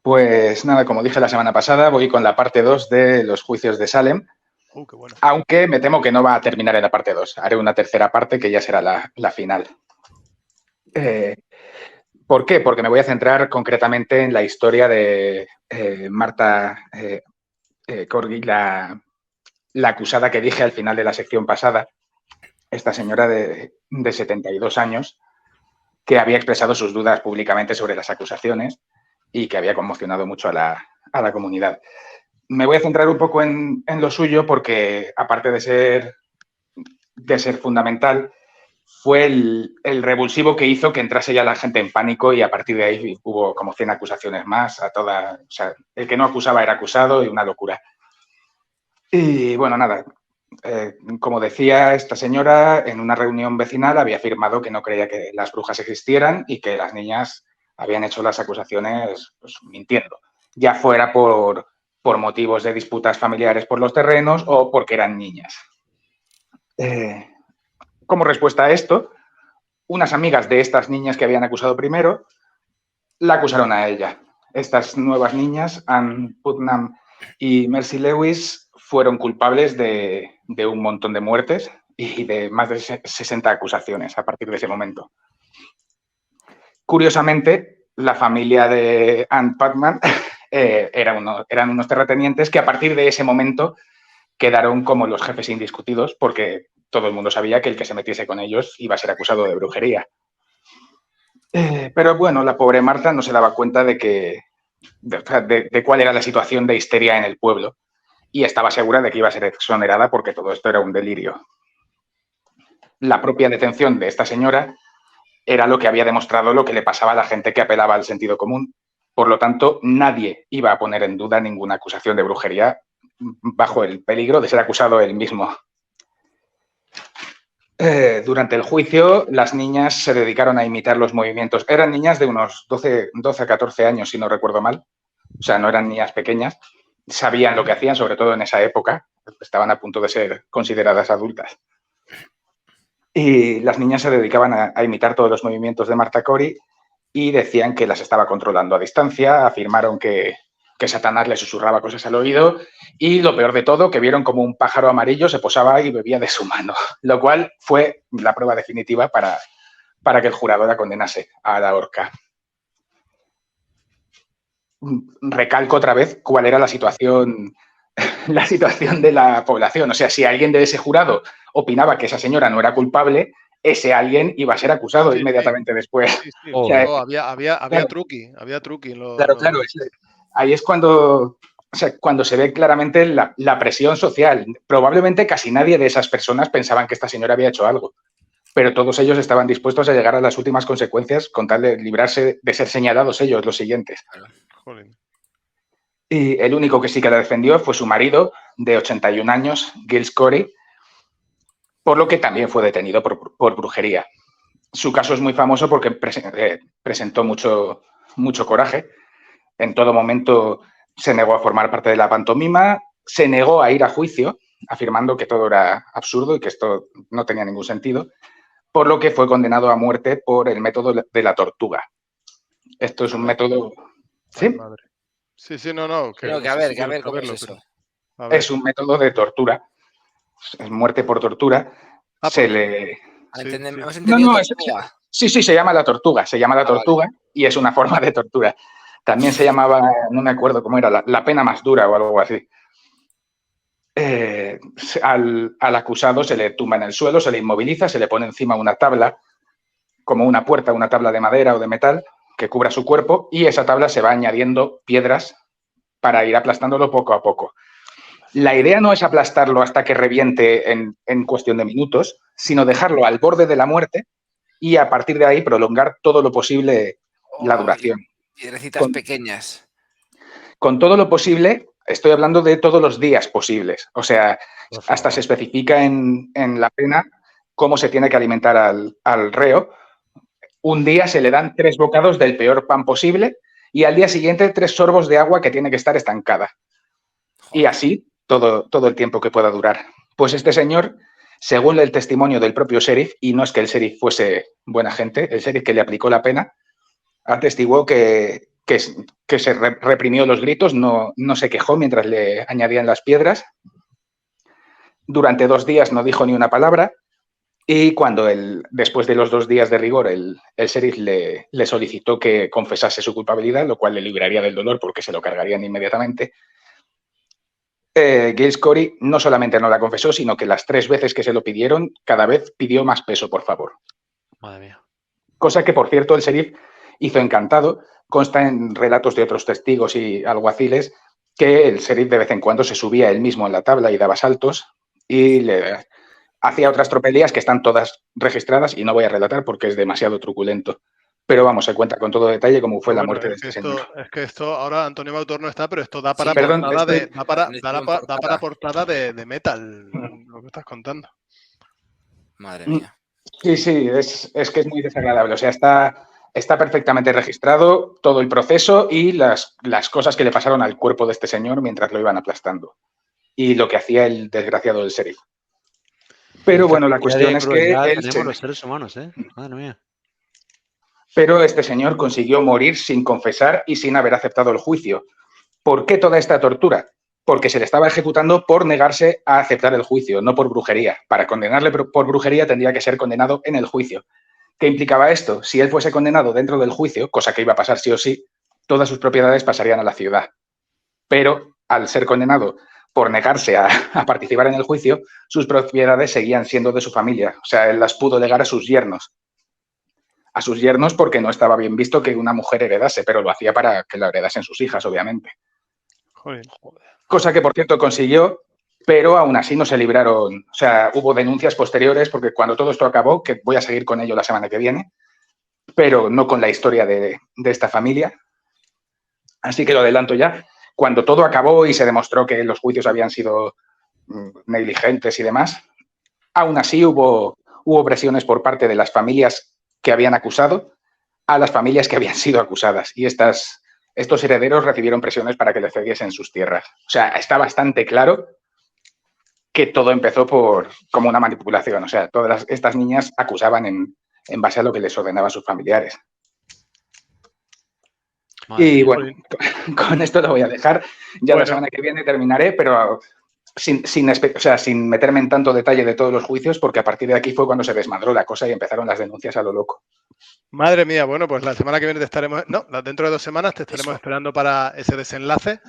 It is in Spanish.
Pues nada, como dije la semana pasada, voy con la parte 2 de los juicios de Salem, Qué bueno. aunque me temo que no va a terminar en la parte 2. Haré una tercera parte que ya será la final. ¿Por qué? Porque me voy a centrar concretamente en la historia de Marta Corgi, la acusada que dije al final de la sección pasada, esta señora de 72 años, que había expresado sus dudas públicamente sobre las acusaciones y que había conmocionado mucho a la comunidad. Me voy a centrar un poco en lo suyo porque, aparte de ser fundamental, fue el revulsivo que hizo que entrase ya la gente en pánico y a partir de ahí hubo como 100 acusaciones más. O sea, el que no acusaba era acusado y una locura. Y bueno, nada, como decía, esta señora en una reunión vecinal había afirmado que no creía que las brujas existieran y que las niñas habían hecho las acusaciones pues, mintiendo, ya fuera por motivos de disputas familiares por los terrenos o porque eran niñas. Como respuesta a esto, unas amigas de estas niñas que habían acusado primero la acusaron a ella. Estas nuevas niñas, Ann Putnam y Mercy Lewis, fueron culpables de un montón de muertes y de más de 60 acusaciones a partir de ese momento. Curiosamente, la familia de Ann Putnam eran unos terratenientes que a partir de ese momento quedaron como los jefes indiscutidos porque todo el mundo sabía que el que se metiese con ellos iba a ser acusado de brujería. Pero bueno, la pobre Marta no se daba cuenta de cuál era la situación de histeria en el pueblo y estaba segura de que iba a ser exonerada porque todo esto era un delirio. La propia detención de esta señora era lo que había demostrado lo que le pasaba a la gente que apelaba al sentido común. Por lo tanto, nadie iba a poner en duda ninguna acusación de brujería bajo el peligro de ser acusado él mismo. Durante el juicio, las niñas se dedicaron a imitar los movimientos. Eran niñas de unos 12 a 14 años, si no recuerdo mal. O sea, no eran niñas pequeñas. Sabían lo que hacían, sobre todo en esa época. Estaban a punto de ser consideradas adultas. Y las niñas se dedicaban a imitar todos los movimientos de Martha Corey y decían que las estaba controlando a distancia. Afirmaron que Satanás le susurraba cosas al oído y lo peor de todo, que vieron como un pájaro amarillo se posaba y bebía de su mano, lo cual fue la prueba definitiva para que el jurado la condenase a la horca. Recalco otra vez cuál era la situación de la población. O sea, si alguien de ese jurado opinaba que esa señora no era culpable, ese alguien iba a ser acusado inmediatamente después. Sí. O sea, había truqui. Claro. Ahí es cuando se ve claramente la presión social. Probablemente casi nadie de esas personas pensaban que esta señora había hecho algo, pero todos ellos estaban dispuestos a llegar a las últimas consecuencias con tal de librarse de ser señalados ellos los siguientes. Joder. Y el único que sí que la defendió fue su marido, de 81 años, Giles Corey, por lo que también fue detenido por brujería. Su caso es muy famoso porque presentó mucho coraje. En todo momento se negó a formar parte de la pantomima, se negó a ir a juicio, afirmando que todo era absurdo y que esto no tenía ningún sentido, por lo que fue condenado a muerte por el método de la tortuga. Esto es un método... ¿Sí? Sí, no. Creo que a ver, ¿cómo es eso? Es un método de tortura. Es muerte por tortura. Se le... ¿Hemos entendido tortuga? Sí, se llama la tortuga. Se llama la tortuga y es una forma de tortura. También se llamaba, no me acuerdo cómo era, la pena más dura o algo así. Al acusado se le tumba en el suelo, se le inmoviliza, se le pone encima una tabla, como una puerta, una tabla de madera o de metal, que cubra su cuerpo, y esa tabla se va añadiendo piedras para ir aplastándolo poco a poco. La idea no es aplastarlo hasta que reviente en cuestión de minutos, sino dejarlo al borde de la muerte y a partir de ahí prolongar todo lo posible la duración. Piedrecitas pequeñas. Con todo lo posible, estoy hablando de todos los días posibles. O sea, hasta se especifica en la pena cómo se tiene que alimentar al reo. Un día se le dan 3 bocados del peor pan posible y al día siguiente 3 sorbos de agua que tiene que estar estancada. Y así todo el tiempo que pueda durar. Pues este señor, según el testimonio del propio sheriff, y no es que el sheriff fuese buena gente, el sheriff que le aplicó la pena, atestiguó que que se reprimió los gritos, no se quejó mientras le añadían las piedras. Durante 2 días no dijo ni una palabra y cuando después de los 2 días de rigor el sheriff le solicitó que confesase su culpabilidad, lo cual le libraría del dolor porque se lo cargarían inmediatamente, Giles Corey no solamente no la confesó, sino que las 3 veces que se lo pidieron, cada vez pidió más peso, por favor. Madre mía. Cosa que, por cierto, el sheriff hizo encantado. Consta en relatos de otros testigos y alguaciles que el sheriff de vez en cuando se subía él mismo en la tabla y daba saltos y le hacía otras tropelías que están todas registradas y no voy a relatar porque es demasiado truculento. Pero vamos, se cuenta con todo detalle cómo fue la muerte de este señor. Es que esto, ahora Antonio Autor no está, pero esto da para portada de metal, lo que estás contando. Madre mía. Sí, es que es muy desagradable. O sea, está perfectamente registrado todo el proceso y las cosas que le pasaron al cuerpo de este señor mientras lo iban aplastando. Y lo que hacía el desgraciado del sheriff. Pero bueno, la cuestión es que tenemos los seres humanos, madre mía. Pero este señor consiguió morir sin confesar y sin haber aceptado el juicio. ¿Por qué toda esta tortura? Porque se le estaba ejecutando por negarse a aceptar el juicio, no por brujería. Para condenarle por brujería tendría que ser condenado en el juicio. ¿Qué implicaba esto? Si él fuese condenado dentro del juicio, cosa que iba a pasar sí o sí, todas sus propiedades pasarían a la ciudad. Pero al ser condenado por negarse a participar en el juicio, sus propiedades seguían siendo de su familia. O sea, él las pudo legar a sus yernos. A sus yernos porque no estaba bien visto que una mujer heredase, pero lo hacía para que la heredasen sus hijas, obviamente. Joder. Cosa que, por cierto, consiguió, pero aún así no se libraron. O sea, hubo denuncias posteriores porque cuando todo esto acabó, que voy a seguir con ello la semana que viene, pero no con la historia de esta familia. Así que lo adelanto ya. Cuando todo acabó y se demostró que los juicios habían sido negligentes y demás, aún así hubo presiones por parte de las familias que habían acusado a las familias que habían sido acusadas. Y estos herederos recibieron presiones para que les cediesen sus tierras. O sea, está bastante claro que todo empezó como una manipulación. O sea, todas estas niñas acusaban en base a lo que les ordenaban sus familiares. Y bueno, con esto lo voy a dejar. Ya la semana que viene terminaré, pero sin meterme en tanto detalle de todos los juicios, porque a partir de aquí fue cuando se desmadró la cosa y empezaron las denuncias a lo loco. Madre mía, bueno, pues la semana que viene te estaremos... No, dentro de 2 semanas te estaremos esperando para ese desenlace.